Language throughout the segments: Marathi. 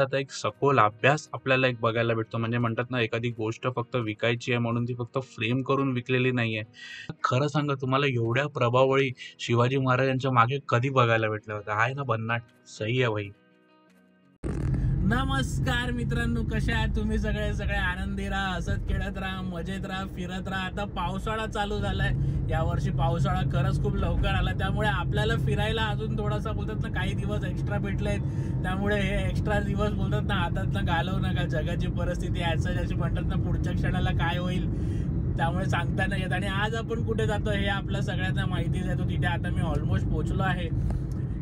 इतिहासाचा एक सखोल अभ्यास आपल्याला एक बघायला भेटतो. म्हणजे म्हणतात ना, एखादी गोष्ट फक्त विकायची आहे म्हणून ती फक्त फ्रेम करून विकलेली नाहीये. खरं सांगा, तुम्हाला एवढ्या प्रभावळी शिवाजी महाराजांच्या मागे कधी बघायला भेटलं होतं? आहे ना भन्नाट? सही आहे भाई. नमस्कार मित्रांनो, कशा आहात तुम्ही? सगळे आनंदी राहा, हसत खेळत राहा, मजेत राहा, फिरत राहा. आता पावसाळा चालू झालाय. यावर्षी पावसाळा खरंच खूप लवकर आला, त्यामुळे आपल्याला फिरायला अजून थोडासा बोलतात ना काही दिवस एक्स्ट्रा भेटलेत. त्यामुळे हे एक्स्ट्रा दिवस बोलतात ना हातातनं घालवू नका. जगाची परिस्थिती अशी म्हणतात ना, पुढच्या क्षणाला काय होईल त्यामुळे सांगता नाही येत. आणि आज आपण कुठे जातो हे आपल्या सगळ्यांना माहितीच आहे. तिथे आता मी ऑलमोस्ट पोहोचलो आहे.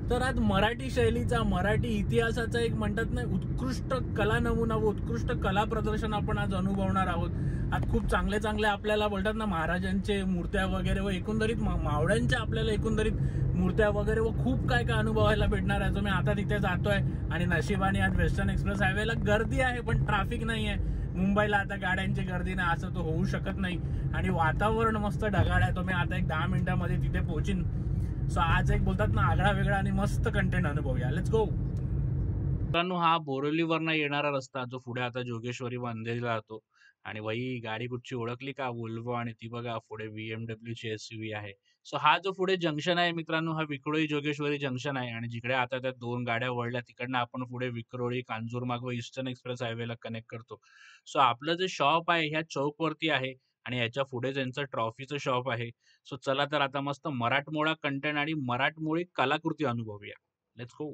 तर आज मराठी शैलीचा, मराठी इतिहासाचा एक म्हणतात ना उत्कृष्ट कला नमुना व उत्कृष्ट कला प्रदर्शन आपण आज अनुभवणार आहोत. आज खूप चांगले आपल्याला बोलतात ना महाराजांचे मूर्त्या वगैरे व एकंदरीत मावळ्यांच्या आपल्याला एकंदरीत मूर्त्या वगैरे व खूप काय अनुभवायला भेटणार आहे. मी आता तिथे जातोय आणि नशिबाने आज वेस्टर्न एक्सप्रेस हायवेला गर्दी आहे पण ट्रॅफिक नाही आहे. मुंबईला आता गाड्यांची गर्दी नाही असं तो होऊ शकत नाही. आणि वातावरण मस्त ढगाळ आहे. मी आता एक 10 मिनिटांमध्ये तिथे पोहोचीन. सो आज एक बोलतात ना आगळा वेगळा आणि मस्त कंटेंट अनुभवूया. Let's go. मित्रांनो, हा बोरिवलीवरनं येणारा रस्ता जो पुढे आता जोगेश्वरी अंधेरीला जातो. आणि वही गाडी कुठची ओळखली का? वोल्वो. आणि ती बघा पुढे BMW ची SUV आहे. सो हा जो पुढे जंक्शन आहे मित्रांनो, हा विक्रोळी जोगेश्वरी जंक्शन आहे. आणि जिकडे आता त्या दोन गाड्या वळल्या तिकडनं आपण पुढे विक्रोळी, कांजूरमार्ग व ईस्टर्न एक्सप्रेस हायवेला कनेक्ट करतो. सो आपलं जे शॉप आहे ह्या चौकवरती आहे आणि ह्याच्या पुढे त्यांचं ट्रॉफीचं शॉप आहे. सो चला तर आता मस्त मराठमोळा कंटेंट आणि मराठमोळी कलाकृती अनुभवूया. Let's go.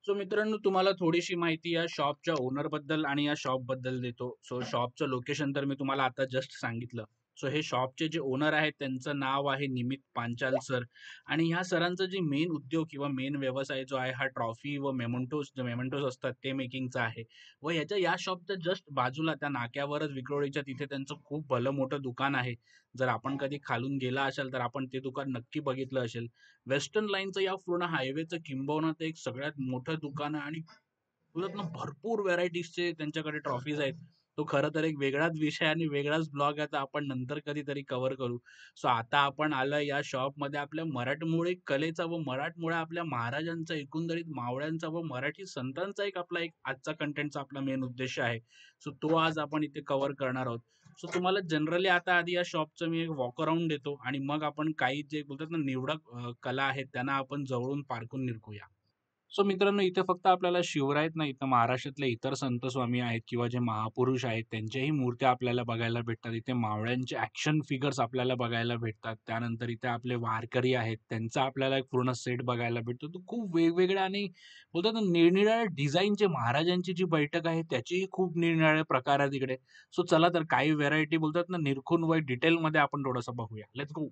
सो मित्रांनो, तुम्हाला थोडीशी माहिती या शॉपच्या ओनर बद्दल आणि या शॉप बद्दल देतो. सो शॉपचं लोकेशन तर मी तुम्हाला आता जस्ट सांगितलं. सो हे शॉपचे जे ओनर आहेत त्यांचं नाव आहे निमित पांचाल सर. आणि ह्या सरांचं जे मेन उद्योग किंवा मेन व्यवसाय जो आहे हा ट्रॉफी व मेमेंटोज असतात ते मेकिंगचा आहे. व या शॉपच्या जस्ट बाजूला त्या नाक्यावरच विक्रोळीच्या तिथे त्यांचं खूप भलं मोठं दुकान आहे. जर आपण कधी खालून गेला असाल तर आपण ते दुकान नक्की बघितलं असेल. वेस्टर्न लाईनचं या पूर्ण हायवेचं किंबहुना ते एक सगळ्यात मोठं दुकान आहे. आणि बोलतात ना भरपूर व्हरायटीजचे त्यांच्याकडे ट्रॉफीज आहेत. तो खरं तर एक वेगळाच विषय आणि वेगळाच ब्लॉग आहे, आपण नंतर कधीतरी कव्हर करू. सो आता आपण आलोय या शॉपमध्ये आपल्या मराठमोळी कलेचा व मराठमोळ्या आपल्या महाराजांचा, एकंदरीत मावळ्यांचा व मराठी संतांचा एक आजचा कंटेंटचा आपला मेन उद्देश आहे. सो तो आज आपण इथे कव्हर करणार आहोत. सो तुम्हाला जनरली आता आधी या शॉपचं मी एक वॉक अराउंड देतो आणि मग आपण काही जे बोलतात ना निवडक कला आहेत त्यांना आपण जवळून पारखून निरखूया. सो मित्रांनो, इथे फक्त आपल्याला शिवरायच नाही तर महाराष्ट्रातले इतर संत स्वामी आहेत किंवा जे महापुरुष आहेत त्यांच्याही मूर्त्या आपल्याला बघायला भेटतात. इथे मावळ्यांचे ॲक्शन फिगर्स आपल्याला बघायला भेटतात. त्यानंतर इथे आपले वारकरी आहेत त्यांचा आपल्याला एक पूर्ण सेट बघायला भेटतो. तो खूप वेगवेगळ्या आणि बोलतात ना निरनिराळ्या डिझाईनचे महाराजांची जी बैठक आहे त्याचीही खूप निरनिराळे प्रकार आहेत इकडे. सो चला तर काही व्हेरायटी बोलतात ना निरखून व डिटेलमध्ये आपण थोडंसं बघूया. Let's go.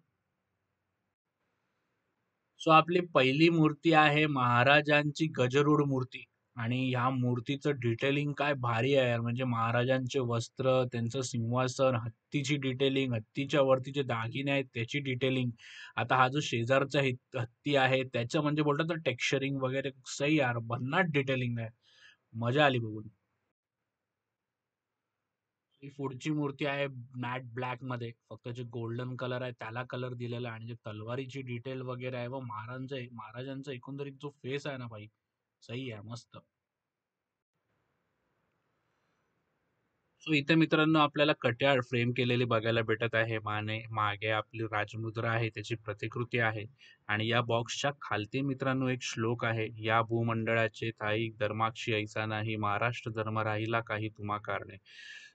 सो आपली पहिली मूर्ती आहे महाराजांची गजरूढ मूर्ती. आणि ह्या मूर्तीचं डिटेलिंग काय भारी आहे यार. म्हणजे महाराजांचे वस्त्र, त्यांचं सिंहासन, हत्तीची डिटेलिंग, हत्तीच्या वरती जे दागिने आहेत त्याची डिटेलिंग. आता हा जो शेजारचा हत्ती आहे त्याचं म्हणजे बोलतात ना टेक्स्चरिंग वगैरे सही यार, भन्नाट डिटेलिंग आहे. मजा आली बघून. ही पुढची मूर्ती आहे मॅट ब्लॅक मध्ये. फक्त जे गोल्डन कलर आहे त्याला कलर दिलेला आहे आणि जे तलवारीची डिटेल वगैरे आहे व महाराजांचा एकंदरीत जो फेस आहे ना भाई, सही आहे, मस्त. सो इथे मित्रांनो आपल्याला कट्याळ फ्रेम केलेली बघायला भेटत आहे. मागे आपली राजमुद्रा आहे त्याची प्रतिकृती आहे. आणि या बॉक्सच्या खालती मित्रांनो एक श्लोक आहे. या भूमंडळाचे ठाई धर्माक्षी ऐसा नाही, महाराष्ट्र धर्म राहिला काही तुम्हा कारणे.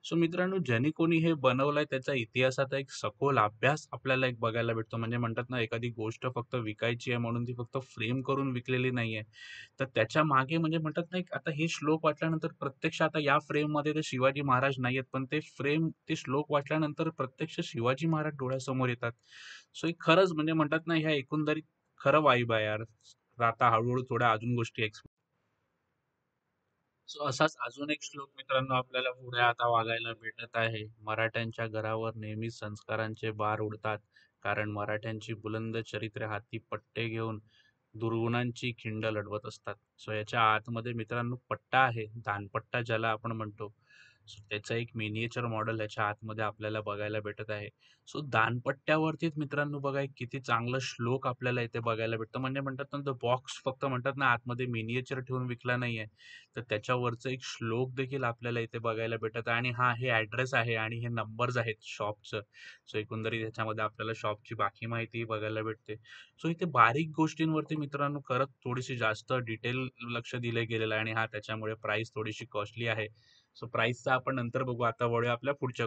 सो मित्रांनो, ज्यांनी कोणी हे बनवलंय त्याचा इतिहासाचा एक सखोल अभ्यास आपल्याला एक बघायला भेटतो. म्हणजे म्हणतात ना, एखादी गोष्ट फक्त विकायची आहे म्हणून ती फक्त फ्रेम करून विकलेली नाहीये. तर त्याच्या मागे म्हणजे म्हणतात ना, आता हे श्लोक वाचल्यानंतर प्रत्यक्ष आता या फ्रेममध्ये ते शिवाजी महाराज नाहीयेत, पण ते श्लोक वाचल्यानंतर प्रत्यक्ष शिवाजी महाराज डोळ्यासमोर येतात. सो हे खरंच म्हणजे म्हणतात ना, ह्या एकंदरीत खरं वाईब आहे यार. तर आता हळूहळू थोड्या अजून गोष्टी सो असाच अजून एक श्लोक मित्रांनो आपल्याला पुढे आता वागायला भेटत आहे. मराठ्यांच्या घरावर नेहमी संस्कारांचे बार उडतात, कारण मराठ्यांची बुलंद चरित्रे हाती पट्टे घेऊन दुर्गुणांची खिंड लढवत असतात. सो याच्या आतमध्ये मित्रांनो पट्टा आहे, दानपट्टा ज्याला आपण म्हणतो. सो त्याचा एक मिनिएचर मॉडेल याच्या आतमध्ये आपल्याला बघायला भेटत आहे. सो दानपट्ट्यावरतीच मित्रांनो बघा एक किती चांगलं श्लोक आपल्याला इथे बघायला भेटतं. म्हणजे म्हणतात ना, तो बॉक्स फक्त म्हणतात ना आतमध्ये मिनिएचर ठेवून विकला नाहीये, तर त्याच्यावरचं एक श्लोक देखील आपल्याला इथे बघायला भेटत आहे. आणि हा हे ॲड्रेस आहे आणि हे नंबर्स आहेत शॉपचं. सो एकंदरीत ह्याच्यामध्ये आपल्याला शॉपची बाकी माहिती बघायला भेटते. सो इथे बारीक गोष्टींवरती मित्रांनो खरंच थोडीशी जास्त डिटेल लक्ष दिलं गेलेलं आहे आणि हा त्याच्यामुळे प्राइस थोडीशी कॉस्टली आहे. सो प्राइसचा आपण नंतर बघू. आता वळूया आपल्या पुढच्या.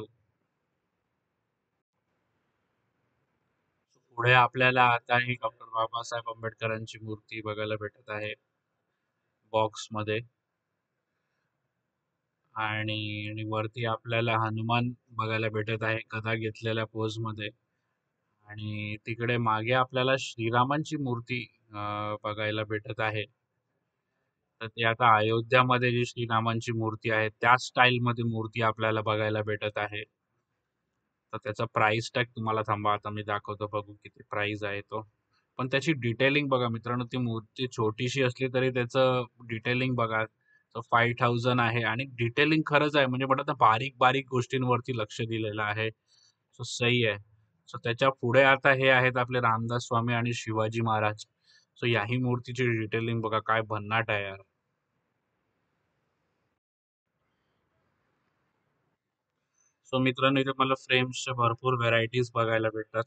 पुढे आपल्याला आता ही डॉक्टर बाबासाहेब आंबेडकरांची मूर्ती बघायला भेटत आहे बॉक्समध्ये. आणि वरती आपल्याला हनुमान बघायला भेटत आहे गदा घेतलेल्या पोजमध्ये. आणि तिकडे मागे आपल्याला श्रीरामांची मूर्ती बघायला भेटत आहे. तर ते आता अयोध्यामध्ये जी श्रीरामांची मूर्ती आहे त्याच स्टाईलमध्ये मूर्ती आपल्याला बघायला भेटत आहे. तर त्याचा प्राइस टॅग तुम्हाला थांबा आता मी दाखवतो, बघू किती प्राइस आहे तो. पण त्याची डिटेलिंग बघा मित्रांनो, ती मूर्ती छोटीशी असली तरी त्याचं डिटेलिंग बघा. तर 5000 आहे आणि डिटेलिंग खरंच आहे. म्हणजे म्हणतात ना, बारीक बारीक गोष्टींवरती लक्ष दिलेलं आहे. सो सही आहे. सो त्याच्या पुढे आता हे आहेत आपले रामदास स्वामी आणि शिवाजी महाराज. सो याही मूर्तीची डिटेलिंग बघा, काय भन्नाट आहे यार. सो मित्रांनो, इथे मला फ्रेम्सच्या भरपूर व्हरायटीज बघायला भेटतात.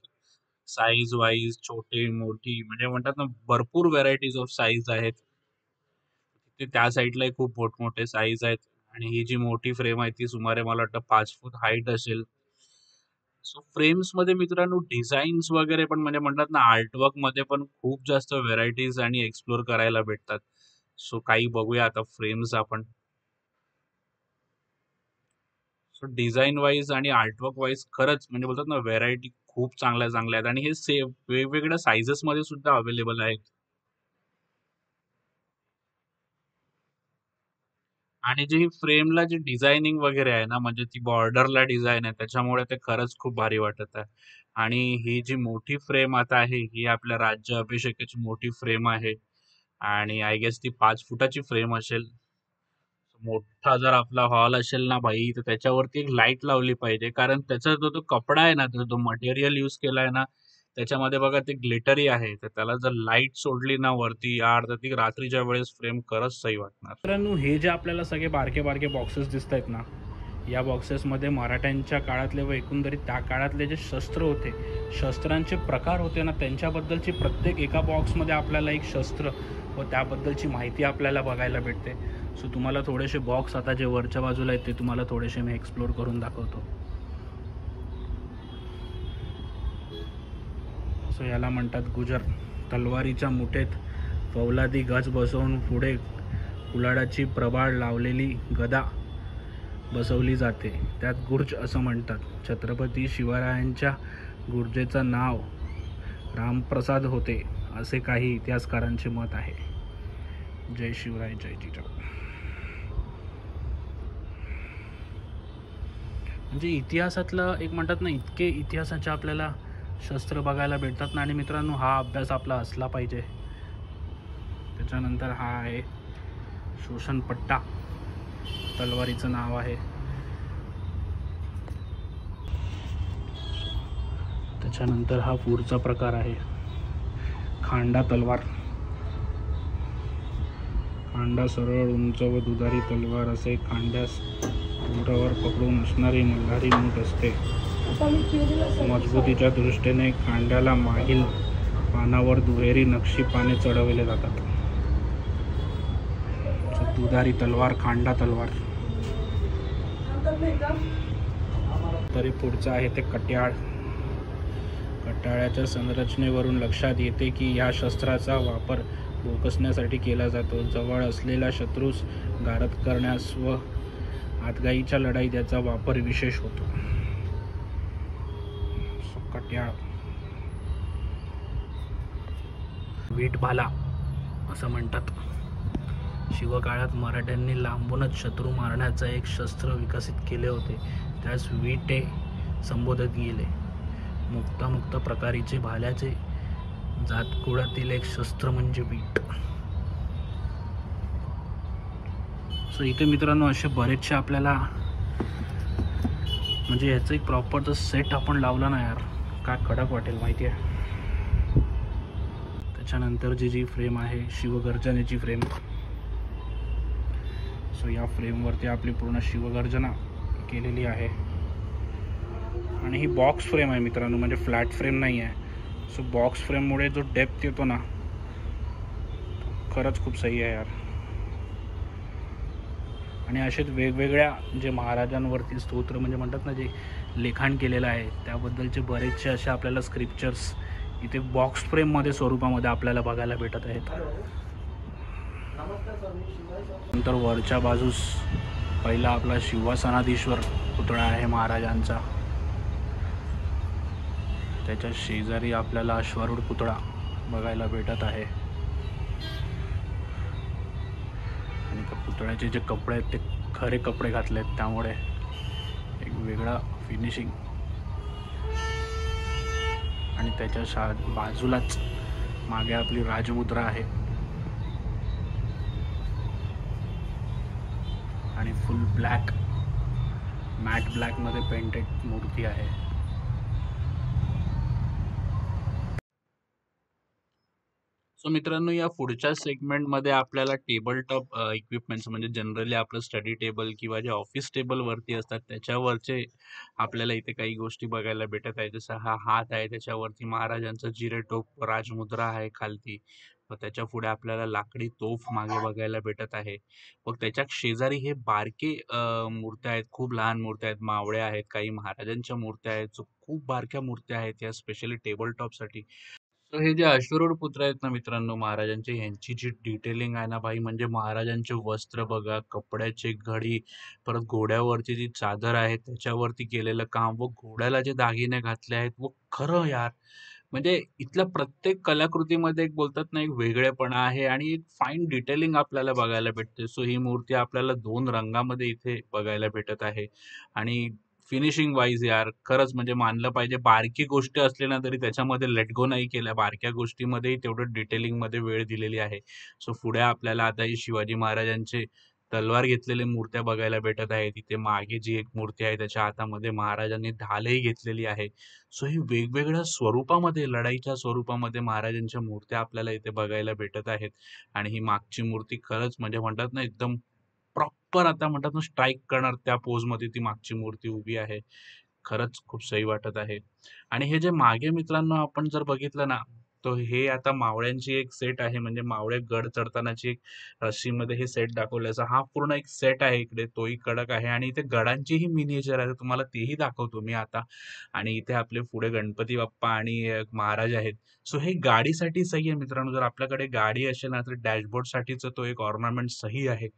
साईज वाईज छोटी मोठी म्हणजे म्हणतात ना, भरपूर व्हरायटीज ऑफ साईज आहेत. ते त्या साईडलाही खूप मोठमोठे साईज आहेत. आणि ही जी मोठी फ्रेम आहे ती सुमारे मला वाटतं 5 फूट हाईट असेल. सो फ्रेम्स मध्ये मित्रांनो डिझाईन्स वगैरे पण म्हणजे म्हणतात ना, आर्टवर्क मध्ये पण खूप जास्त व्हरायटीज आणि एक्सप्लोर करायला भेटतात. सो काही बघूया आता फ्रेम्स आपण. सो डिझाईन वाईज आणि आर्टवर्क वाईज खरंच म्हणजे बोलतात ना, व्हेरायटी खूप चांगल्या चांगल्या आहेत आणि हे वेगवेगळ्या साईजेस मध्ये सुद्धा अवेलेबल आहेत. आणि जी फ्रेमला जी डिझायनिंग वगैरे आहे ना, म्हणजे ती बॉर्डरला डिझाईन आहे त्याच्यामुळे ते खरंच खूप भारी वाटत आहे. आणि ही जी मोठी फ्रेम आता आहे ही आपल्या राज्य अभिषेकाची मोठी फ्रेम आहे. आणि आय गेस ती 5 फुटाची फ्रेम असेल. मोठा जर आपला हॉल असेल ना भाई, तर त्याच्यावरती एक लाईट लावली पाहिजे, कारण त्याचा जो तो कपडा आहे ना, तो मटेरियल यूज केलाय ना, त्याच्यामध्ये बघा ते ग्लिटरी आहे. तर त्याला जर लाईट सोडली ना वरती यार, तर ती रात्रीच्या वेळेस फ्रेम खरंच सही वाटणार. मित्रांनो, हे जे आपल्याला सगळे बारके बारके बॉक्सेस दिसत आहेत ना, या बॉक्सेसमध्ये मराठ्यांच्या काळातले व एकंदरीत त्या काळातले जे शस्त्र होते, शस्त्रांचे प्रकार होते ना, त्यांच्याबद्दलची प्रत्येक एका बॉक्समध्ये आपल्याला एक शस्त्र व त्याबद्दलची माहिती आपल्याला बघायला भेटते. सो तुम्हाला थोडेसे बॉक्स आता जे वरच्या बाजूला आहेत ते तुम्हाला थोडेसे मी एक्सप्लोर करून दाखवतो. सो याला म्हणतात गुजर. तलवारीच्या मुठेत फौलादी गज बसवून पुढे कुलाडाची प्रभाळ लावलेली गदा बसवली जाते. त्यात गुर्ज असं म्हणतात. छत्रपती शिवरायांच्या गुर्जेचं नाव रामप्रसाद होते असे काही इतिहासकारांचे मत आहे. जय शिवराय, जय जिजाऊ. म्हणजे इतिहासातलं एक म्हणतात ना, इतके इतिहासाचे आपल्याला शस्त्र बघायला भेटतात ना. आणि मित्रांनो, हा अभ्यास आपला असला पाहिजे. त्याच्यानंतर हा आहे शोषणपट्टा, तलवारीचं नाव आहे. त्याच्यानंतर हा पुढचा प्रकार आहे खांडा तलवार. खांडा सरळ, उंच व दुधारी तलवार असे खांड्यास उरावर पकडून असणारी मल्हारी मूठ असते. मजबूतीच्या दृष्टीने खांड्याला मागील पानावर दुहेरी नक्षी पाने चढवले जातात. दुधारी तलवार, खांडा तलवार. तरी पुढचं आहे ते कट्याळ. कट्याळाच्या संरचनेवरून लक्षात येते की या शस्त्राचा वापर भोकसण्यासाठी केला जातो. जवळ असलेला शत्रूस गारद करण्यास व आतगाईच्या लढाईत याचा वापर विशेष होतो. कट्याळ. वीटभाला असं म्हणतात. शिवकाळात मराठ्यांनी लांबूनच शत्रू मारण्याचं एक शस्त्र विकसित केले होते. त्यास वीटे संबोधित गेले. मुक्त प्रकारीचे भाल्याचे जातकुळातील एक शस्त्र म्हणजे वीट. सो इथे मित्रांनो असे बरेचसे आपल्याला म्हणजे याचं एक प्रॉपर सेट आपण लावला ना यार, काय कडक वाटेल माहिती आहे. त्याच्यानंतरची जी फ्रेम आहे शिवगर्जनेची फ्रेम. सो या फ्रेमवरती आपली पूर्ण शिवगर्जना केलेली आहे. आणि ही बॉक्स फ्रेम आहे मित्रांनो, म्हणजे फ्लॅट फ्रेम नाही आहे. सो बॉक्स फ्रेममुळे जो डेप्थ येतो ना, खरंच खूप सही आहे यार. आणि असेच वेगवेगळ्या जे महाराजांवरती स्तोत्र म्हणजे म्हणतात ना, जे लिखाण केलेलं आहे त्याबद्दलचे बरेचसे असे आपल्याला स्क्रिप्चर्स इथे बॉक्स फ्रेममध्ये स्वरूपामध्ये आपल्याला बघायला भेटत आहेत. नंतर वरच्या बाजूस पहिला आपला शिवासनाधीश्वर पुतळा आहे महाराजांचा. त्याच्या शेजारी आपल्याला अश्वारूढ पुतळा बघायला भेटत आहे. आणि त्या पुतळ्याचे जे कपडे आहेत ते खरे कपडे घातले आहेत, त्यामुळे एक वेगळा फिनिशिंग. आणि त्याच्या बाजूलाच मागे आपली राजमुद्रा आहे आणि फुल ब्लॅक मॅट ब्लॅकमध्ये पेंटेड मूर्ती आहे. सो मित्रांनो, या पुढच्या सेगमेंटमध्ये आपल्याला टेबल टॉप इक्विपमेंट्स म्हणजे जनरली आपलं स्टडी टेबल किंवा जे ऑफिस टेबल वरती असतात त्याच्यावरचे आपल्याला इथे काही गोष्टी बघायला भेटत आहे. जसं हा हात आहे, त्याच्यावरती महाराजांचं जिरेटोप राजमुद्रा आहे खालती. व त्याच्या पुढे आपल्याला लाकडी तोफ मागे बघायला भेटत आहे. मग त्याच्या शेजारी हे बारके मूर्त्या आहेत, खूप लहान मूर्त्या आहेत, मावळ्या आहेत, काही महाराजांच्या मूर्त्या आहेत. जो खूप बारक्या मूर्त्या आहेत या स्पेशली टेबल टॉपसाठी. तर हे जे अश्वरूढ पुत्र आहेत ना मित्रांनो महाराजांचे, यांची जी डिटेलिंग आहे ना भाई, म्हणजे महाराजांचे वस्त्र बघा, कपड्याचे घडी, परत घोड्यावरची जी चादर आहे त्याच्यावरती केलेलं काम व घोड्याला जे दागिने घातले आहेत व खरं यार, म्हणजे इथल्या प्रत्येक कलाकृतीमध्ये एक बोलतात ना, एक वेगळेपणा आहे आणि एक फाईन डिटेलिंग आपल्याला बघायला भेटते. सो ही मूर्ती आपल्याला 2 रंगामध्ये इथे बघायला भेटत आहे. आणि फिनिशिंग वाईज यार खरंच म्हणजे मानलं पाहिजे. बारकी गोष्टी असली ना तरी त्याच्यामध्ये लेट गो नाही केल्या. बारक्या गोष्टीमध्येही तेवढं डिटेलिंगमध्ये वेळ दिलेली आहे. सो पुढे आपल्याला आता ही शिवाजी महाराजांचे तलवार घेतलेले मूर्त्या बघायला भेटत आहे. तिथे मागे जी एक मूर्ती आहे त्याच्या हातामध्ये महाराजांनी ढालही घेतलेली आहे. सो ही वेगवेगळ्या स्वरूपामध्ये, लढाईच्या स्वरूपामध्ये महाराजांच्या मूर्त्या आपल्याला इथे बघायला भेटत आहेत. आणि ही मागची मूर्ती खरंच म्हणजे म्हणतात ना, एकदम प्रॉपर आता म्हणतात ना स्ट्राईक करणार त्या पोजमध्ये ती मागची मूर्ती उभी आहे. खरंच खूप सही वाटत आहे. आणि हे जे मागे मित्रांनो आपण जर बघितलं ना, तर हे आता मावळ्यांची एक सेट आहे, म्हणजे मावळे गड चढतानाची एक रस्सीमध्ये हे सेट दाखवल्याचा हा पूर्ण एक सेट आहे इकडे, तोही कडक आहे. आणि इथे गडांचीही मिनिएचर आहे, तुम्हाला तेही दाखवतो मी आता. आणि इथे आपले पुढे गणपती बाप्पा आणि महाराज आहेत. सो हे गाडीसाठी सही आहे मित्रांनो. जर आपल्याकडे गाडी असेल ना तर डॅशबोर्ड साठीच तो एक ऑर्नामेंट सही आहे.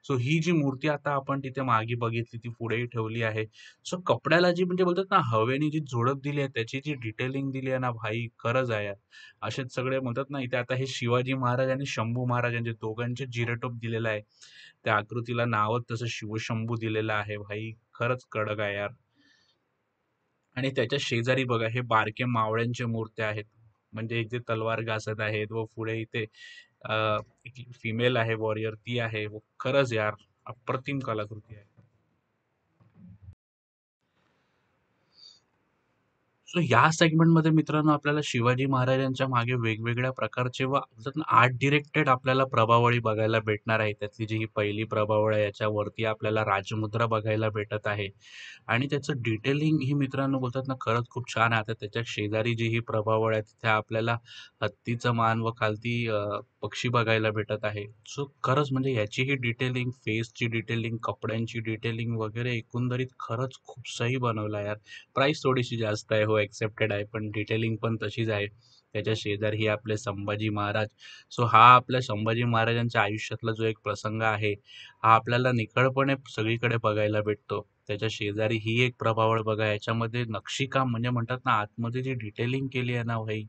सो ही जी मूर्ती आता आपण तिथे मागे बघितली ती पुढेही ठेवली आहे. सो कपड्याला जी म्हणजे बोलतात ना हवेने जी झुळूक दिली आहे, त्याची जी डिटेलिंग दिली आहे ना भाई, खरंच आहे यार. असेच सगळे म्हणतात ना, इथे आता हे शिवाजी महाराज आणि शंभू महाराज यांचे दोघांचे जिरेटोप दिलेला आहे. त्या आकृतीला नावच तसं शिवशंभू दिलेलं आहे भाई. खरंच कडक आहे यार. आणि त्याच्या शेजारी बघा हे बारके मावळ्यांच्या मूर्त्या आहेत, म्हणजे एक जे तलवार घासत आहेत व पुढे इथे एक फिमेल आहे वॉरियर, ती आहे. व खरंच यार अप्रतिम कलाकृती आहे. सो या सेगमेंटमध्ये मित्रांनो आपल्याला शिवाजी महाराजांच्या मागे वेगवेगळ्या प्रकारचे व आर्ट डिरेक्टेड आपल्याला प्रभावळी बघायला भेटणार आहे. त्यातली जी ही पहिली प्रभावळ आहे याच्यावरती आपल्याला राजमुद्रा बघायला भेटत आहे. आणि त्याचं डिटेलिंग ही मित्रांनो बोलतात ना खरंच खूप छान आहे. आता त्याच्या शेजारी जी ही प्रभावळ आहे तिथे आपल्याला हत्तीचं मान व खालती पक्षी बघायला भेटत आहे. सो खरंच म्हणजे याची ही डिटेलिंग, फेसची डिटेलिंग, कपड्यांची डिटेलिंग वगैरे एकंदरीत खरंच खूप सही बनवलं यार. प्राइस थोडीशी जास्त आहे, हो एक्सेप्टेड आहे, पण डिटेलिंग पण तशीच आहे. त्याच्या शेजारी हे आपले संभाजी महाराज. सो हा आपल्या संभाजी महाराजांच्या आयुष्यातला जो एक प्रसंग आहे, हा आपल्याला निखळपणे सगळीकडे बघायला भेटतो. त्याच्या शेजारी ही एक प्रभावळ बघा, याच्यामध्ये नक्षीकाम म्हणजे म्हणतात ना आतमध्ये जी डिटेलिंग केली आहे ना भाई,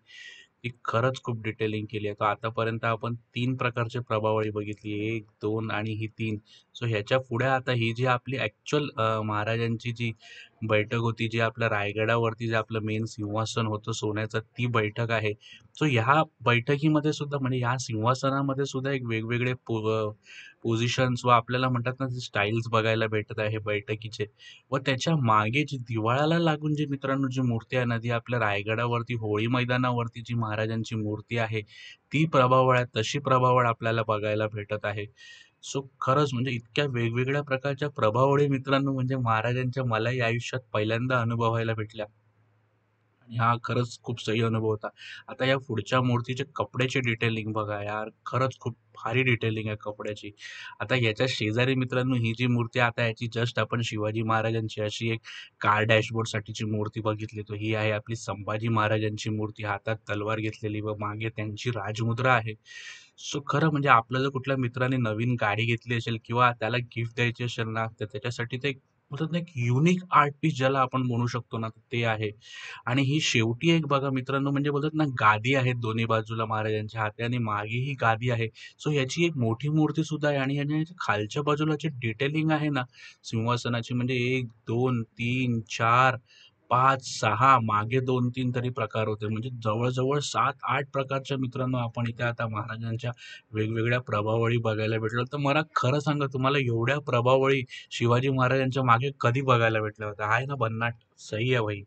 ती खरंच खूप डिटेलिंग केली आहे. तर आतापर्यंत आपण 3 प्रकारचे प्रभावळी बघितली. 1, 2 आणि ही 3. सो ह्याच्या पुढे आता ही जी आपली ॲक्चुअल महाराजांची जी बैठक होती, जी आपल्या रायगडावरती जे आपलं मेन सिंहासन होतं सोन्याचं, ती बैठक आहे. सो ह्या बैठकीमध्ये सुद्धा म्हणजे ह्या सिंहासनामध्ये सुद्धा एक वेगवेगळे पोझिशन्स व आपल्याला म्हणतात ना स्टाईल्स बघायला भेटत आहे बैठकीचे. व त्याच्या मागे जी दिवाळाला लागून जी मित्रांनो जी मूर्ती आहे ना, ती आपल्या रायगडावरती होळी मैदानावरती जी महाराजांची मूर्ती आहे, ती प्रभावळ आहे. तशी प्रभावळ आपल्याला बघायला भेटत आहे. सो खरंच म्हणजे इतक्या वेगवेगळ्या प्रकारच्या प्रभावळी मित्रांनो म्हणजे महाराजांच्या मलाही आयुष्यात पहिल्यांदा अनुभवायला भेटल्या. आणि हा खरंच खूप सही अनुभव होता. आता या पुढच्या मूर्तीचे कपड्याचे डिटेलिंग बघा यार, खरंच खूप भारी डिटेलिंग आहे कपड्याची. आता याच्या शेजारी मित्रांनो ही जी मूर्ती आहे, आता याची जस्ट आपण शिवाजी महाराजांची अशी एक कार डॅशबोर्डसाठीची मूर्ती बघितली, तर ही आहे आपली संभाजी महाराजांची मूर्ती, हातात तलवार घेतलेली व मागे त्यांची राजमुद्रा आहे. सो खरं म्हणजे आपलं जर कुठल्या मित्राने नवीन गाडी घेतली असेल किंवा त्याला गिफ्ट द्यायची असेल ना, तर त्याच्यासाठी ते एक म्हणतात ना, एक युनिक आर्ट पीस ज्याला आपण म्हणू शकतो ना, ते आहे. आणि ही शेवटी एक बघा मित्रांनो म्हणजे बोलतात ना गादी आहेत दोन्ही बाजूला महाराजांच्या हाती आणि मागे ही गादी आहे. सो याची एक मोठी मूर्ती सुद्धा आहे आणि याच्या खालच्या बाजूला जे डिटेलिंग आहे ना सिंहासनाची म्हणजे 1, 2, 3, 4, 5, 6 मागे 2-3 तरी प्रकार होते. म्हणजे जवळ-जवळ 7-8 प्रकारच्या मित्रांनो आपण इथे आता महाराजांच्या वेगवेगळ्या प्रभावळी बघायला भेटलो. तर मला खरं सांगा तुम्हाला एवढ्या प्रभावळी शिवाजी महाराजांच्या मागे कधी बघायला भेटल्या होत्या? आहे ना भन्नाट? सही आहे भाई.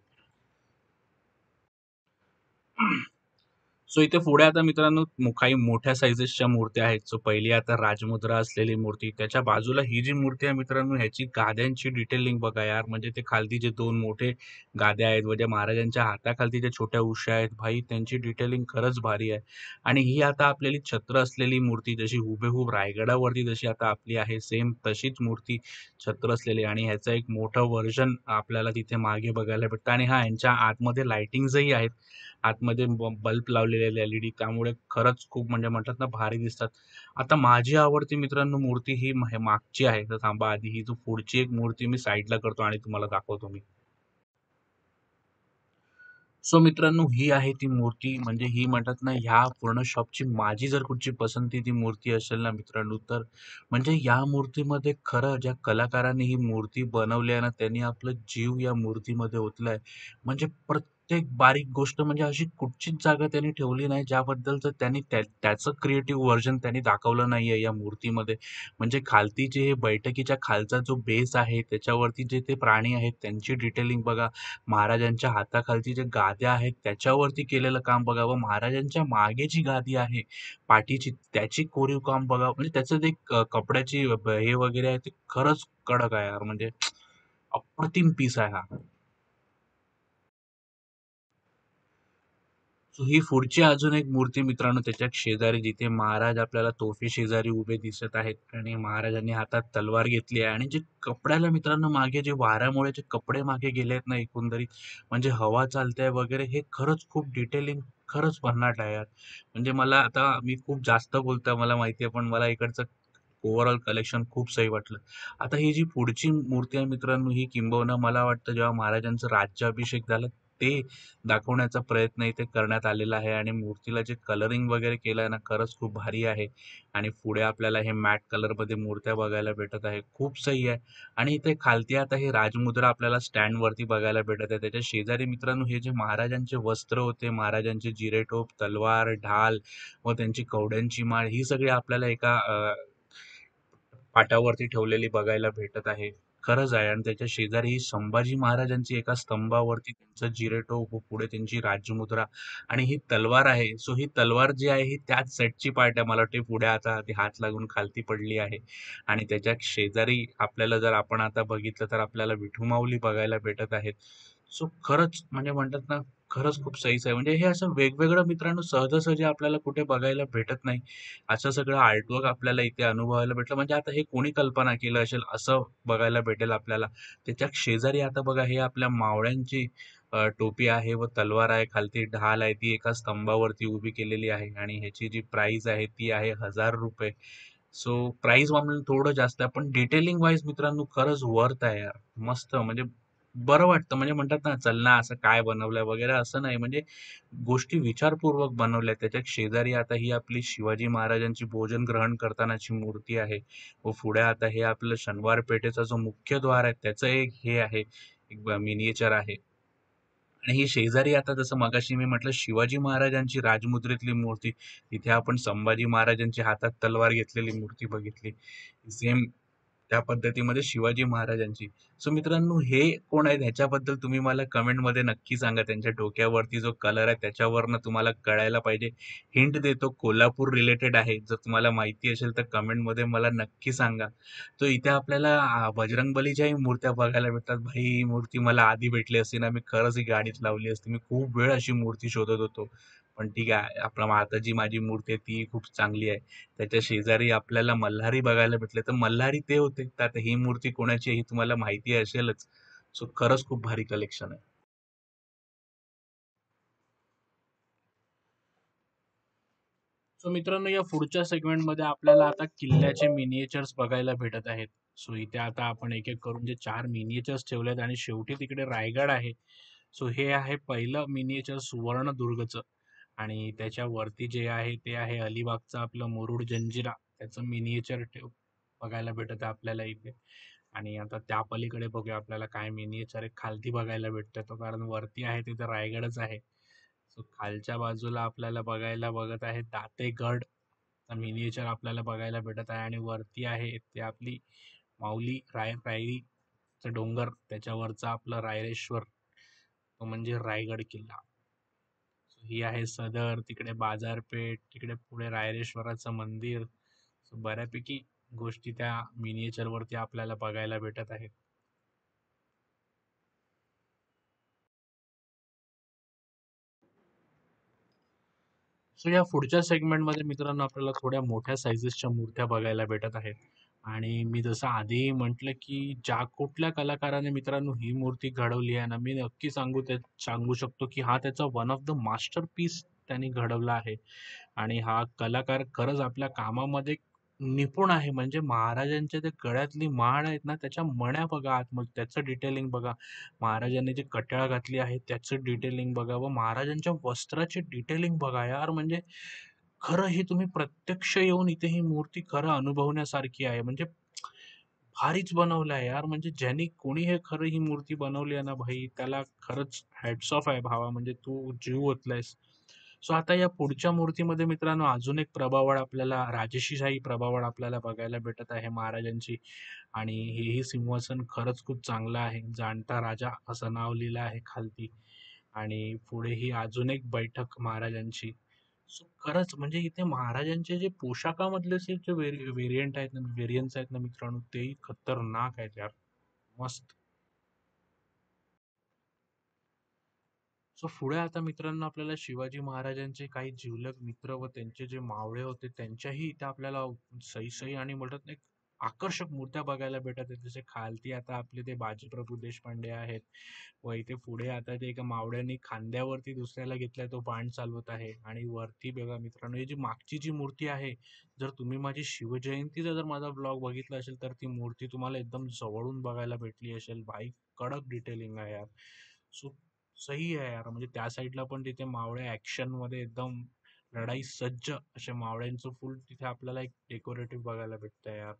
सो इथे पुढे आता मित्रांनो काही मोठ्या साइजेसच्या मूर्त्या आहेत. सो पहिली आता राजमुद्रा असलेली मूर्ती. त्याच्या बाजूला ही जी मूर्ती आहे मित्रांनो ह्याची गाद्यांची डिटेलिंग बघा यार. म्हणजे ते खालती जे 2 मोठे गाद्या आहेत व ज्या महाराजांच्या हाताखालती ज्या छोट्या उश्या आहेत भाई त्यांची डिटेलिंग खरंच भारी आहे. आणि ही आता आपल्याला छत्र असलेली मूर्ती जशी हुबेहूब रायगडावरती जशी आता आपली आहे सेम तशीच मूर्ती छत्र असलेली आणि ह्याचं एक मोठं व्हर्जन आपल्याला तिथे मागे बघायला भेटतं आणि हां, यांच्या आतमध्ये लाइटिंग्सही आहेत. आतमध्ये बल्ब लावलेले आहेत एल-ई-डी त्यामुळे खरंच खूप म्हणजे म्हणतात ना भारी दिसतात. आता माझी आवडती मित्रांनो मूर्ती ही मागची आहे. तर थांबा आधी ही जो पुढची एक मूर्ती मी साइडला करतो आणि तुम्हाला दाखवतो मी. सो मित्रांनो ही आहे ती मूर्ती म्हणजे ही म्हणतात ना ह्या पूर्ण शॉपची माझी जर कुठची पसंती ती मूर्ती असेल ना मित्रांनो तर म्हणजे या मूर्तीमध्ये खरं ज्या कलाकारांनी ही मूर्ती बनवली आहे ना त्यांनी आपलं जीव या मूर्तीमध्ये ओतलाय म्हणजे प्रत्येक बारीक गोष्ट म्हणजे अशी कुठचीच जागा त्यांनी ठेवली नाही ज्याबद्दलचं त्यांनी त्याचं क्रिएटिव्ह व्हर्जन त्यांनी दाखवलं नाहीये या मूर्तीमध्ये म्हणजे खालती जे बैठकीच्या खालचा जो बेस आहे त्याच्यावरती जे ते प्राणी आहेत त्यांची डिटेलिंग बघा महाराजांच्या हाताखालची जे गाद्या आहेत त्याच्यावरती केलेलं काम बघा व महाराजांच्या मागे जी गादी आहे पाठीची त्याची कोरीव काम बघा म्हणजे त्याचं ते कपड्याची हे वगैरे आहे ते खरंच कडक आहे यार म्हणजे अप्रतिम पीस आहे हा. सो ही पुढची अजून एक मूर्ती मित्रांनो त्याच्या शेजारी जिथे महाराज आपल्याला तोफे शेजारी उभे दिसत आहेत आणि महाराजांनी हातात तलवार घेतली आहे आणि जे कपड्याला मित्रांनो मागे जे वाऱ्यामुळे जे कपडे मागे गेले आहेत ना एकंदरीत म्हणजे हवा चालते वगैरे हे खरंच खूप डिटेलिंग खरंच भन्नाट आहे यार म्हणजे मला आता मी खूप जास्त बोलतोय मला माहिती आहे पण मला इकडचं ओव्हरऑल कलेक्शन खूप सही वाटलं. आता ही जी पुढची मूर्ती आहे मित्रांनो, ही किंबहुना मला वाटतं जेव्हा महाराजांचा राज्याभिषेक झाला, ते दाखवण्याचा प्रयत्न इथे करण्यात आलेला आहे आणि मूर्तीला जे कलरिंग वगैरे केलं आहे ना, खरंच खूप भारी आहे. आणि पुढे आपल्याला हे मॅट कलरमध्ये मूर्त्या बघायला भेटत आहे. खूप सही आहे. आणि इथे खालती आता हे राजमुद्रा आपल्याला स्टँडवरती बघायला भेटत आहे. त्याच्या शेजारी मित्रांनो, हे जे महाराजांचे वस्त्र होते, महाराजांचे जिरेटोप, तलवार, ढाल व त्यांची कवड्यांची माळ, ही सगळी आपल्याला एका पाटावरती ठेवलेली बघायला भेटत आहे. खरंच आहे आणि त्याच्या शेजारी ही संभाजी महाराजांची एका स्तंभावरती त्यांचं जिरेटोप व पुढे त्यांची राजमुद्रा आणि ही तलवार आहे. सो ही तलवार जी आहे ही त्याच सेटची पार्ट आहे. मला वाटते पुढे आता ती हात लागून खालती पडली आहे आणि त्याच्या शेजारी आपल्याला जर आपण आता बघितलं तर आपल्याला विठू माऊली बघायला भेटत आहेत. सो खरंच म्हणजे म्हणतात ना, खरंच खूप सहीच आहे. म्हणजे हे असं वेगवेगळं मित्रांनो सहजासहजी आपल्याला कुठे बघायला भेटत नाही. असं सगळं आर्टवर्क आपल्याला इथे अनुभवायला भेटलं म्हणजे आता हे कोणी कल्पना केलं असेल असं बघायला भेटेल आपल्याला. त्याच्या शेजारी आता बघा हे आपल्या मावळ्यांची टोपी आहे व तलवार आहे, खालती ढाल आहे ती एका स्तंभावरती उभी केलेली आहे आणि ह्याची जी प्राईज आहे ती आहे ₹1000. सो प्राईज मामून थोडं जास्त आहे, पण वाईज मित्रांनो खरंच वर्थ आहे यार. मस्त म्हणजे बरं वाटतं म्हणजे म्हणतात ना, चल ना असं काय बनवलंय वगैरे असं नाही म्हणजे गोष्टी विचारपूर्वक बनवल्या. त्याच्या शेजारी आता ही आपली शिवाजी महाराजांची भोजन ग्रहण करतानाची मूर्ती आहे व पुढे आता हे आपलं शनिवार पेठेचा जो मुख्य द्वार आहे त्याचं एक हे आहे. एक मिनिएचर आहे. आणि ही शेजारी आता जसं मगाशी मी म्हटलं शिवाजी महाराजांची राजमुद्रेतली मूर्ती, तिथे आपण संभाजी महाराजांची हातात तलवार घेतलेली मूर्ती बघितली. सेम त्या पद्धतीमध्ये शिवाजी महाराजांची. सो मित्रांनो, हे कोण आहेत ह्याच्याबद्दल तुम्ही मला कमेंटमध्ये नक्की सांगा. त्यांच्या डोक्यावरती जो कलर आहे त्याच्यावरनं तुम्हाला कळायला पाहिजे. हिंट देतो, कोल्हापूर रिलेटेड आहे. जर तुम्हाला माहिती असेल तर कमेंटमध्ये मला नक्की सांगा. तो इथे आपल्याला बजरंगबलीच्याही मूर्त्या बघायला भेटतात. भाई ही मूर्ती मला आधी भेटली असती ना, मी खरंच ही गाडीत लावली असती. मी खूप वेळ अशी मूर्ती शोधत होतो. पण ठीक आहे, आपला आता जी माझी मूर्ती आहे ती खूप चांगली आहे. त्याच्या शेजारी आपल्याला मल्हारी बघायला भेटले, तर मल्हारी ते होते. तर आता ही मूर्ती कोणाची आहे ही तुम्हाला माहिती असेलच. सो खरंच खूप भारी कलेक्शन आहे. सो मित्रांनो, या पुढच्या सेगमेंटमध्ये आपल्याला आता किल्ल्याचे मिनिएचर्स बघायला भेटत आहेत. सो इथे आता आपण एक एक करून जे 4 मिनिएचर्स ठेवलेत आणि शेवटी तिकडे रायगड आहे. सो हे आहे पहिलं मिनिएचर सुवर्णदुर्गचं आणि त्याच्यावरती जे आहे ते आहे अलिबागचं आपलं मुरुड जंजिरा. त्याचं मिनिएचर बघायला भेटत आहे आपल्याला इथे. आणि आता त्या पलीकडे बघूया आपल्याला काय मिनिएचर आहे खालती बघायला भेटतं. तो कारण वरती आहे तिथे रायगडच आहे. सो खालच्या बाजूला आपल्याला बघायला बघत आहे दातेगड मिनिएचर आपल्याला बघायला भेटत आहे आणि वरती आहे ते आपली माऊली रायरीचं डोंगर त्याच्यावरचा आपलं रायरेश्वर तो म्हणजे रायगड किल्ला. So ही आहे सदर, तिकडे बाजारपेठ, तिकडे पुढे रायरेश्वराचं मंदिर. So बऱ्यापैकी गोष्टी त्या मिनिएचर वरती आपल्याला बघायला भेटत आहेत. सो या पुढच्या सेगमेंटमध्ये मित्रांनो आपल्याला थोड्या मोठ्या साईजेसच्या मूर्त्या बघायला भेटत आहेत. आणि मी जसं आधी म्हटलं की ज्या कुठल्या कलाकाराने मित्रांनो ही मूर्ती घडवली आहे ना, मी नक्की सांगू शकतो की हा त्याचा वन ऑफ द मास्टरपीस त्यांनी घडवला आहे. आणि हा कलाकार खरंच आपल्या कामामध्ये निपुण आहे. म्हणजे महाराजांच्या त्या गळ्यातली माळ आहेत ना, त्याच्या मण्या बघा आतमध्ये, त्याचं डिटेलिंग बघा. महाराजांनी जी कट्याळ घातली आहे त्याचं डिटेलिंग बघा व महाराजांच्या वस्त्राची डिटेलिंग बघा यार. म्हणजे खरं ही तुम्ही प्रत्यक्ष येऊन इथे ही मूर्ती खरं अनुभवण्यासारखी आहे. म्हणजे भारीच बनवलं आहे यार. म्हणजे ज्यांनी कोणी हे खरं ही मूर्ती बनवली आहे ना भाई, त्याला खरंच हॅट्स ऑफ आहे भावा. म्हणजे तू जीव ओतलायस. सो आता या पुढच्या मूर्तीमध्ये मित्रांनो अजून एक प्रभावळ आपल्याला राजर्षीशाही प्रभावळ आपल्याला बघायला भेटत आहे महाराजांची. आणि हेही सिंहासन खरंच खूप चांगलं आहे. जाणता राजा असं नाव लिहिलं आहे खालती. आणि पुढेही अजून एक बैठक महाराजांची. सो खरंच म्हणजे इथे महाराजांचे जे पोशाखामधले जे व्हेरियंट आहेत ना, व्हेरियन्स आहेत ना मित्रांनो, तेही खतरनाक आहेत यार. मस्त. सो पुढे आता मित्रांनो आपल्याला शिवाजी महाराजांचे काही जिवलग मित्र व त्यांचे जे मावळे होते त्यांच्याही इथे आपल्याला सही सही आणि म्हणतात ना एक आकर्षक मूर्त्या बघायला भेटत आहेत. जसे खालती आता आपले ते बाजीप्रभू देशपांडे आहेत व इथे पुढे आता ते एका मावळ्यांनी खांद्यावरती दुसऱ्याला घेतलाय तो बाण चालवत आहे. आणि वरती बघा मित्रांनो ही जी मागची जी मूर्ती आहे, जर तुम्ही माझी शिवजयंतीचा जर माझा ब्लॉग बघितला असेल तर ती मूर्ती तुम्हाला एकदम जवळून बघायला भेटली असेल. भाई कडक डिटेलिंग आहे यार. सो सही आहे यार. म्हणजे त्या साईडला पण तिथे मावळे ऍक्शन मध्ये एकदम लढाई सज्ज अशा मावळ्यांचं फुल तिथे आपल्याला एक डेकोरेटिव्ह बघायला भेटतंय यार.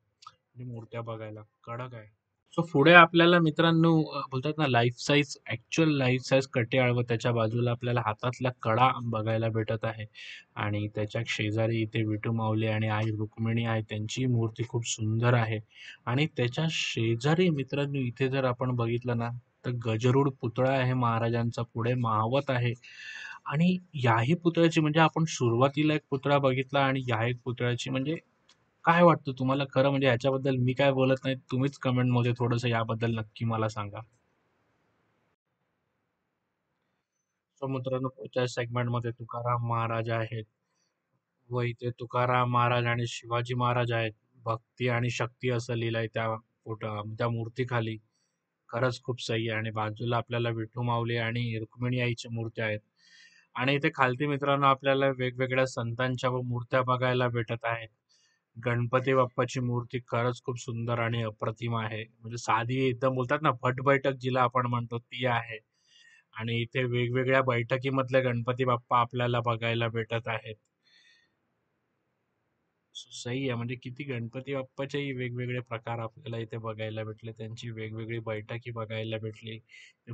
आणि मूर्त्या बघायला कडक आहे. सो पुढे आपल्याला मित्रांनो बोलतात ना life size actual life size कट्याळ व त्याच्या बाजूला आपल्याला हातातल्या कडा बघायला भेटत आहे. आणि त्याच्या शेजारी इथे विठू माऊली आणि आई रुक्मिणी आहे त्यांची मूर्ती खूप सुंदर आहे. आणि त्याच्या शेजारी मित्रांनो इथे जर आपण बघितलं ना, तर गजरूड पुतळा आहे महाराजांचा पुढे मावत आहे. आणि याही पुतळ्याची म्हणजे आपण सुरुवातीला एक पुतळा बघितला आणि या एक पुतळ्याची म्हणजे काय वाटतं तुम्हाला खरं म्हणजे ह्याच्याबद्दल मी काय बोलत नाही, तुम्हीच कमेंटमध्ये थोडंसं याबद्दल नक्की मला सांगा. सो मित्रांनो पुढच्या सेगमेंटमध्ये तुकाराम महाराज आहेत व इथे तुकाराम महाराज आणि शिवाजी महाराज आहेत. भक्ती आणि शक्ती असं लिहिलंय त्या मूर्तीखाली. खरंच खूप सही आहे. आणि बाजूला आपल्याला विठू माऊली आणि रुक्मिणी आईच्या मूर्त्या आहेत. आणि इथे खालती मित्रांनो आपल्याला वेगवेगळ्या संतांच्या व मूर्त्या बघायला भेटत आहेत. गणपती बाप्पाची मूर्ती खरंच खूप सुंदर आणि अप्रतिम आहे. म्हणजे साधी एकदम बोलतात ना फटबैठक जिला आपण म्हणतो ती आहे. आणि इथे वेगवेगळ्या बैठकीमधले गणपती बाप्पा आपल्याला बघायला भेटत आहेत. सही आहे. म्हणजे किती गणपती बाप्पाचेही वेगवेगळे प्रकार आपल्याला इथे बघायला भेटले. त्यांची वेगवेगळी बैठकी बघायला भेटली.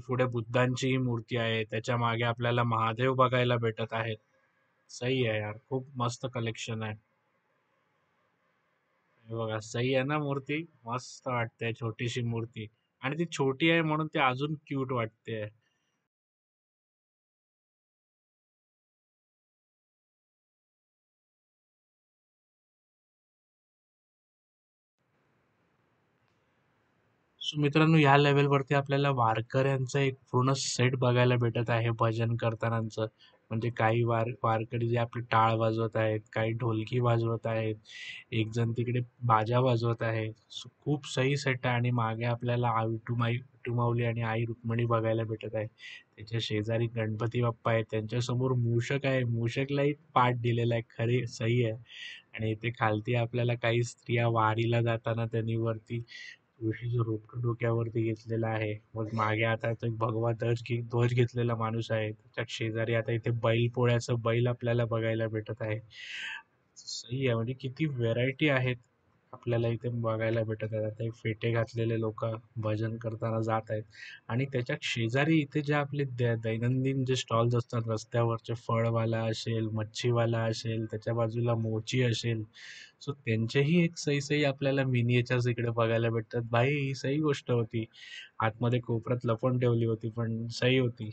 पुढे बुद्धांचीही मूर्ती आहे. त्याच्या मागे आपल्याला महादेव बघायला भेटत आहेत. सही आहे यार. खूप मस्त कलेक्शन आहे. हे बघा सही आहे ना मूर्ती? मस्त वाटते छोटीशी मूर्ती. आणि ती छोटी आहे म्हणून ती अजून क्यूट वाटते. सो मित्रांनो ह्या लेव्हलवरती आपल्याला वारकऱ्यांचा एक पूर्ण सेट बघायला भेटत आहे भजन करतानाचं. म्हणजे काही वारकरी जे आपले टाळ वाजवत आहेत, काही ढोलकी वाजवत आहेत, एक जण तिकडे बाजा वाजवत आहे. सो खूप सही सेट आहे आणि मागे आपल्याला आई विठुमाऊली आणि आई रुक्मिणी बघायला भेटत आहे. त्याच्या शेजारी गणपती बाप्पा आहेत, त्यांच्यासमोर मूषक आहे, मूषकलाही पाठ दिलेला आहे. खरी सही आहे. आणि इथे खालती आपल्याला काही स्त्रिया वारीला जाताना त्यांनी वरती तुळशीचं रोपटं डोक्यावरती घेतलेलं आहे. मग मागे आता तो एक भगवा ध्वज घेतलेला माणूस आहे. त्याच्या शेजारी आता इथे बैल बैल आपल्याला बघायला भेटत आहे. सही आहे. म्हणजे किती व्हेरायटी आहेत आपल्याला इथे बघायला भेटत आहेत. आता हे फेटे घातलेले लोक भजन करताना जात आहेत. आणि त्याच्या शेजारी इथे जे आपले दैनंदिन जे स्टॉल्स असतात रस्त्यावरचे, फळवाला असेल, मच्छीवाला असेल, त्याच्या बाजूला मोची असेल, सो त्यांचेही एक सही आपल्याला मिनिएचर्स इकडे बघायला भेटतात. भाई ही सही गोष्ट होती. आतमध्ये कोपऱ्यात लपवून ठेवली होती पण सही होती.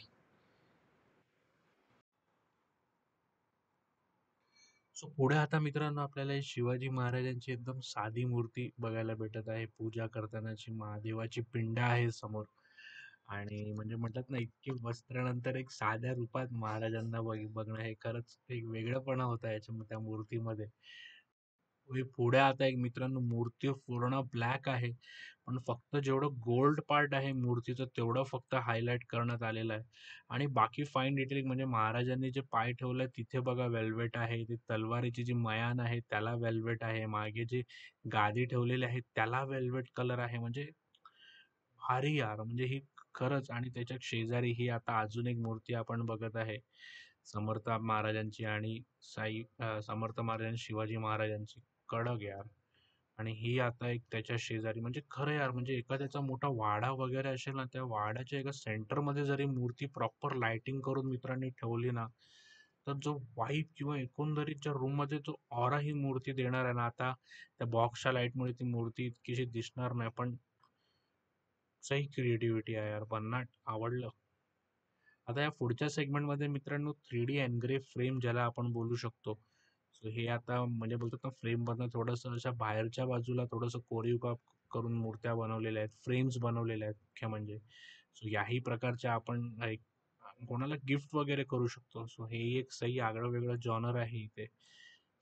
सो पुढे आता मित्रांनो आपल्याला ही शिवाजी महाराजांची एकदम साधी मूर्ती बघायला भेटत आहे. पूजा करतानाची महादेवाची पिंड आहे समोर. आणि म्हणजे म्हणतात ना इतके वस्त्रानंतर एक साध्या रूपात महाराजांना बघणं हे खरंच एक वेगळंपणा होता याच्या त्या मूर्तीमध्ये. पुढे आता एक मित्रांनो मूर्ती पूर्ण ब्लॅक आहे. पण फक्त जेवढं गोल्ड पार्ट आहे मूर्तीचं तेवढं फक्त हायलाइट करण्यात आलेलं आहे. आणि बाकी फाईन डिटेलिंग म्हणजे महाराजांनी जे पाय ठेवलाय तिथे बघा वेल्वेट आहे. ती तलवारीची जी मयान आहे त्याला वेल्वेट आहे. मागे जी गादी ठेवलेली आहे त्याला वेल्वेट कलर आहे. म्हणजे भारी यार म्हणजे ही खरंच. आणि त्याच्या शेजारी ही आता अजून एक मूर्ती आपण बघत आहे. समर्थ महाराजांची आणि समर्थ महाराज आणि शिवाजी महाराजांची. कडक यार. आणि ही आता एक त्याच्या शेजारी म्हणजे खरं यार म्हणजे एखाद्याचा मोठा वाडा वगैरे असेल ना त्या वाड्याच्या एका सेंटरमध्ये जरी मूर्ती प्रॉपर लाइटिंग करून मित्रांनी ठेवली ना तर जो वाईब किंवा एकंदरीत ज्या रूम मध्ये जो ऑरा ही मूर्ती देणार आहे ना आता त्या बॉक्सच्या लाईटमुळे ती मूर्ती इतकीशी दिसणार नाही पण सही क्रिएटिव्हिटी आहे यार भन्नाट आवडलं. आता या पुढच्या सेगमेंटमध्ये मित्रांनो 3D एनग्रेव फ्रेम ज्याला आपण बोलू शकतो. सो हे आता म्हणजे बोलतात ना फ्रेम मधनं थोडंसं अशा बाहेरच्या बाजूला थोडंसं कोरीव काम करून मूर्त्या बनवलेल्या आहेत, फ्रेम्स बनवलेल्या आहेत मुख्य म्हणजे. सो याही प्रकारच्या आपण एक कोणाला गिफ्ट वगैरे करू शकतो. सो हे एक सही आगळं वेगळं जॉनर आहे इथे.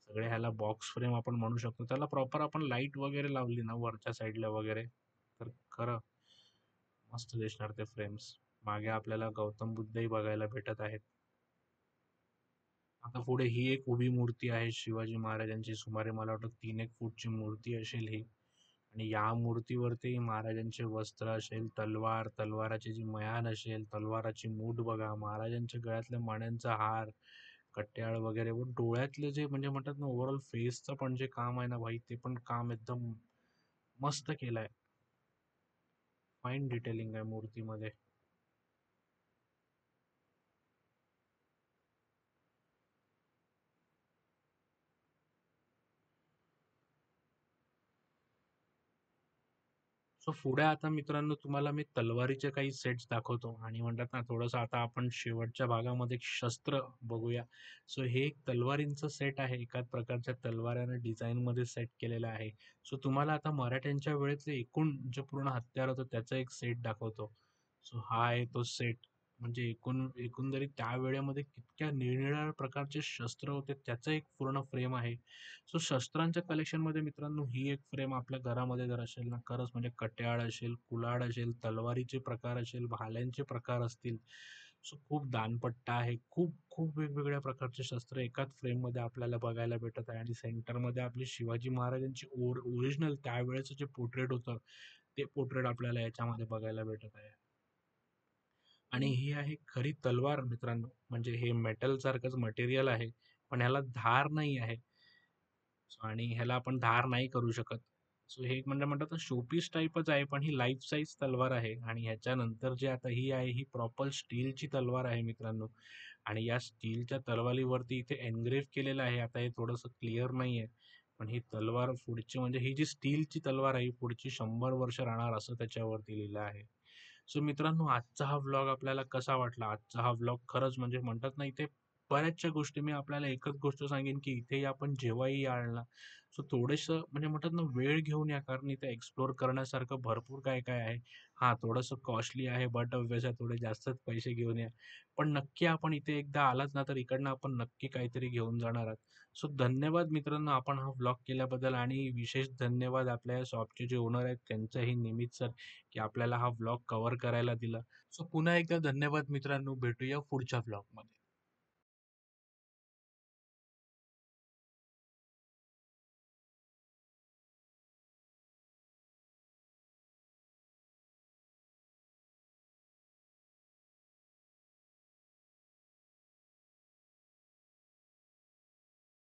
सगळे ह्याला बॉक्स फ्रेम आपण म्हणू शकतो. त्याला प्रॉपर आपण लाईट वगैरे लावली ना वरच्या साईडला वगैरे तर खरं मस्त दिसणार ते फ्रेम्स. मागे आपल्याला गौतम बुद्धही बघायला भेटत आहेत. आता पुढे ही एक उभी मूर्ती आहे शिवाजी महाराजांची. सुमारे मला वाटतं 3 एक फूटची मूर्ती असेल ही. आणि या मूर्तीवरती महाराजांचे वस्त्र असेल, तलवार, तलवाराची जी मयान असेल, तलवाराची मूठ बघा, महाराजांच्या गळ्यातल्या मण्यांचा हार, कट्याळ वगैरे व डोळ्यातले जे म्हणजे म्हणतात ना ओव्हरऑल फेसचं पण जे काम आहे ना भाई ते पण काम एकदम मस्त केलंय. फाईन डिटेलिंग आहे मूर्तीमध्ये. सो पुढे आता मित्रांनो तुम्हाला मी तलवारीचे काही सेट्स दाखवतो आणि म्हणतात ना थोडंसं आता आपण शेवटच्या भागामध्ये एक शस्त्र बघूया. सो हे एक तलवारींचं सेट आहे. एकाच प्रकारच्या तलवाऱ्याने डिझाईन मध्ये सेट केलेलं आहे. सो तुम्हाला आता मराठ्यांच्या वेळेतले एकूण जे पूर्ण हत्यार होतं त्याचा एक सेट दाखवतो. सो हा आहे तो सेट. म्हणजे एकंदरीत त्या वेळेमध्ये कितक्या निरनिराळ्या प्रकारचे शस्त्र होते त्याचं एक पूर्ण फ्रेम आहे. सो शस्त्रांच्या कलेक्शनमध्ये मित्रांनो ही एक फ्रेम आपल्या घरामध्ये जर असेल ना खरंच म्हणजे कट्याळ असेल, कुऱ्हाड असेल, तलवारीचे प्रकार असेल, भाल्यांचे प्रकार असतील. सो खूप दानपट्टा आहे. खूप खूप वेगवेगळ्या प्रकारचे शस्त्र एकाच फ्रेममध्ये आपल्याला बघायला भेटत आहे आणि सेंटरमध्ये आपली शिवाजी महाराजांची ओरिजिनल त्यावेळेचं जे पोर्ट्रेट होतं ते पोर्ट्रेट आपल्याला याच्यामध्ये बघायला भेटत आहे. आणि ही आहे खरी तलवार मित्रांनो. म्हणजे हे मेटल सारखंच मटेरियल आहे पण ह्याला धार नाही आहे. आणि ह्याला आपण धार नाही करू शकत. सो हे म्हणजे म्हणतात ना शोपीस टाइपच आहे, पण ही लाईफ साईज तलवार आहे आणि ह्याच्यानंतर जी आता ही आहे, ही प्रॉपर स्टीलची तलवार आहे मित्रांनो. आणि या स्टीलच्या तलवारीवरती इथे एन्ग्रेव्ह केलेलं आहे. आता हे थोडंसं क्लिअर नाहीये. पण ही तलवार पुढची म्हणजे ही जी स्टीलची तलवार आहे, ही पुढची 100 वर्ष राहणार असं त्याच्यावरती लिहिलं आहे. सो मित्रांनो, आजचा हा व्लॉग आपल्याला कसा वाटला? आजचा हा व्लॉग खरंच म्हणजे म्हणतात ना, इथे बऱ्याचशा गोष्टी मी आपल्याला एकच गोष्ट सांगेन, की इथे आपण जेव्हाही याल ना, सो थोडंसं म्हणजे म्हणतात ना, वेळ घेऊन या. कारण इथे एक्सप्लोर करण्यासारखं भरपूर काय-काय आहे. हां, थोडंसं कॉस्टली आहे, बट ऑब्व्हियसली थोडे जास्तच पैसे घेऊन या. पण नक्की आपण इथे एकदा आलात ना, तर इकडनं आपण नक्की काहीतरी घेऊन जाणार आहात. सो धन्यवाद मित्रांनो, आपण हा व्लॉग केल्याबद्दल आणि विशेष धन्यवाद आपल्या शॉपचे जे ओनर आहेत त्यांचंही निमित सर, की आपल्याला हा व्लॉग कव्हर करायला दिला. सो पुन्हा एकदा धन्यवाद मित्रांनो, भेटूया पुढच्या व्लॉगमध्ये.